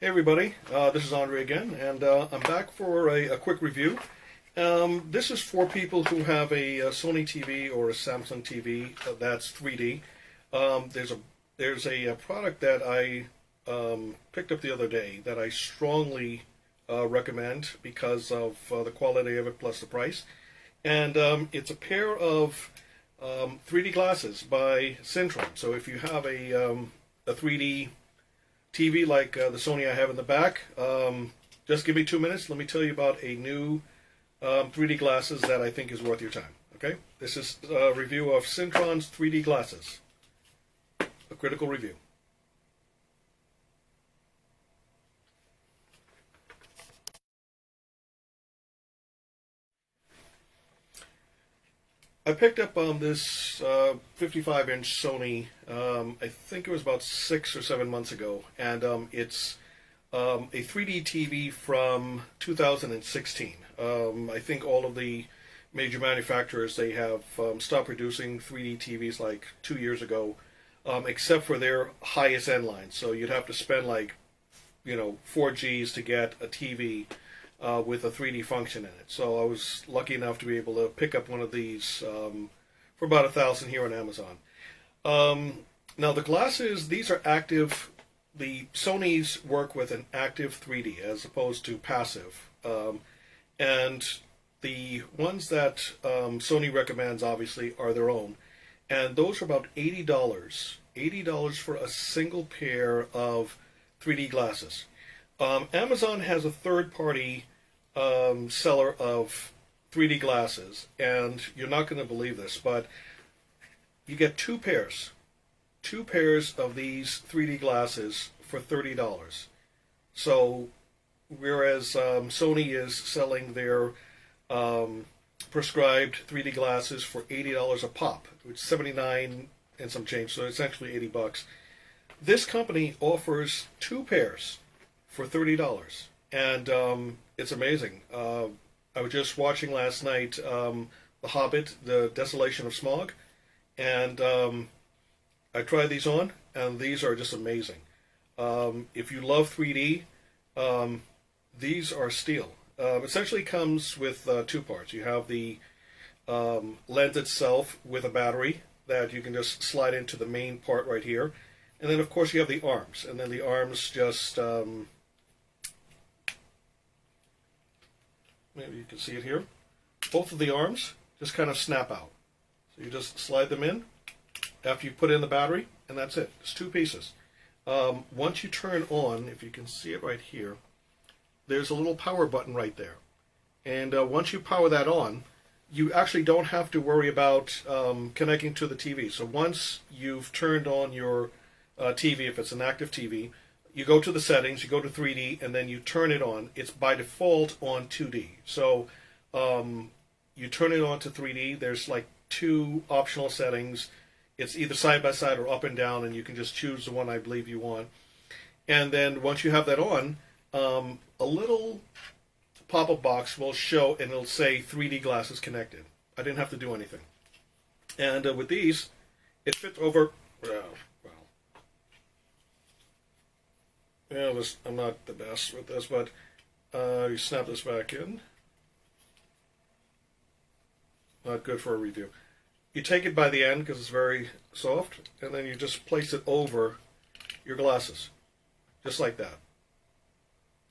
Hey everybody, this is Andre again, and I'm back for a quick review. This is for people who have a Sony TV or a Samsung TV that's 3D. There's a product that I picked up the other day that I strongly recommend because of the quality of it plus the price. And it's a pair of 3D glasses by Sintron. So if you have a 3D TV like the Sony I have in the back, just give me 2 minutes. Let me tell you about a new 3D glasses that I think is worth your time. Okay, this is a review of Sintron's 3D glasses, a critical review. I picked up this 55-inch Sony, I think it was about 6 or 7 months ago, and it's a 3D TV from 2016. I think all of the major manufacturers, they have stopped producing 3D TVs like 2 years ago, except for their highest end line. So you'd have to spend like, 4Gs to get a TV with a 3D function in it. So I was lucky enough to be able to pick up one of these for about $1,000 here on Amazon. Now the glasses, these are active. The Sony's work with an active 3D as opposed to passive. And the ones that Sony recommends obviously are their own. And those are about $80. $80 for a single pair of 3D glasses. Amazon has a third-party seller of 3D glasses, and you're not going to believe this, but you get two pairs of these 3D glasses for $30. So whereas Sony is selling their prescribed 3D glasses for $80 a pop, which is 79 and some change, so it's actually $80. This company offers two pairs for $30, and it's amazing. I was just watching last night The Hobbit, The Desolation of Smaug, and I tried these on, and these are just amazing. If you love 3D, these are steel. Essentially comes with two parts. You have the lens itself with a battery that you can just slide into the main part right here. And then, of course, you have the arms. And then the arms just, maybe you can see it here. Both of the arms just kind of snap out. So you just slide them in after you put in the battery, and that's it. It's two pieces. Once you turn on, if you can see it right here, there's a little power button right there. And once you power that on, you actually don't have to worry about connecting to the TV. So once you've turned on your TV, if it's an active TV, you go to the settings, you go to 3D, and then you turn it on. It's by default on 2D. So you turn it on to 3D. There's like two optional settings. It's either side by side or up and down, and you can just choose the one I believe you want. And then once you have that on, a little pop-up box will show, and it'll say 3D glasses connected. I didn't have to do anything. And with these, it fits over. I'm not the best with this, but you snap this back in. Not good for a review. You take it by the end because it's very soft, and then you just place it over your glasses, just like that.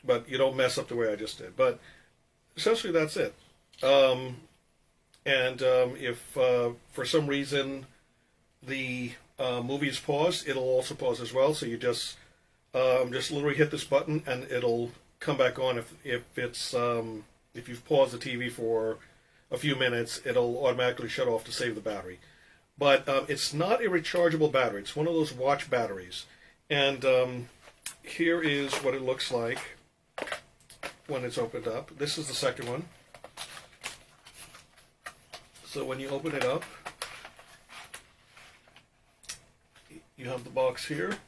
But you don't mess up the way I just did. But essentially that's it. If for some reason the movie is paused, it'll also pause as well. So you just literally hit this button, and it'll come back on. If you've paused the TV for a few minutes, it'll automatically shut off to save the battery. But it's not a rechargeable battery. It's one of those watch batteries. And here is what it looks like when it's opened up. This is the second one. So when you open it up, you have the box here.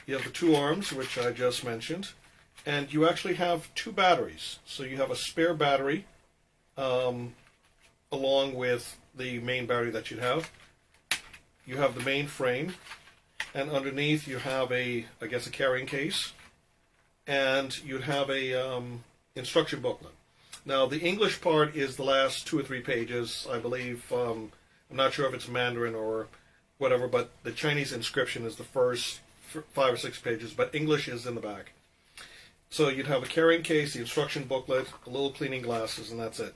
You have the two arms, which I just mentioned, and you actually have two batteries. So you have a spare battery along with the main battery that you have. You have the main frame, and underneath you have a, I guess, a carrying case, and you'd have a instruction booklet. Now, the English part is the last 2 or 3 pages, I believe. I'm not sure if it's Mandarin or whatever, but the Chinese inscription is the first 5 or 6 pages, but English is in the back. So you'd have a carrying case, the instruction booklet, a little cleaning glasses, and that's it.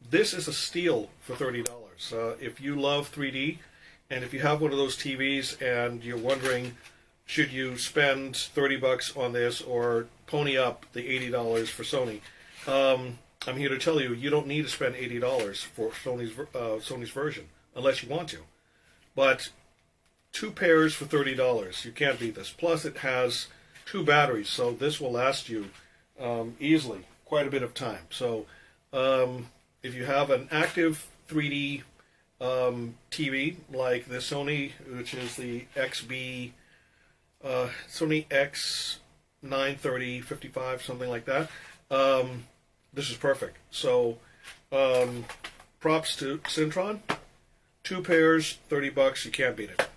This is a steal for $30. If you love 3D, and if you have one of those TVs and you're wondering, should you spend $30 on this or pony up the $80 for Sony, I'm here to tell you, you don't need to spend $80 for Sony's version, unless you want to. But 2 pairs for $30, you can't beat this. Plus, it has 2 batteries, so this will last you easily quite a bit of time. So if you have an active 3D TV like the Sony, which is the Sony X930 55, something like that, this is perfect. So props to Sintron. 2 pairs, $30, you can't beat it.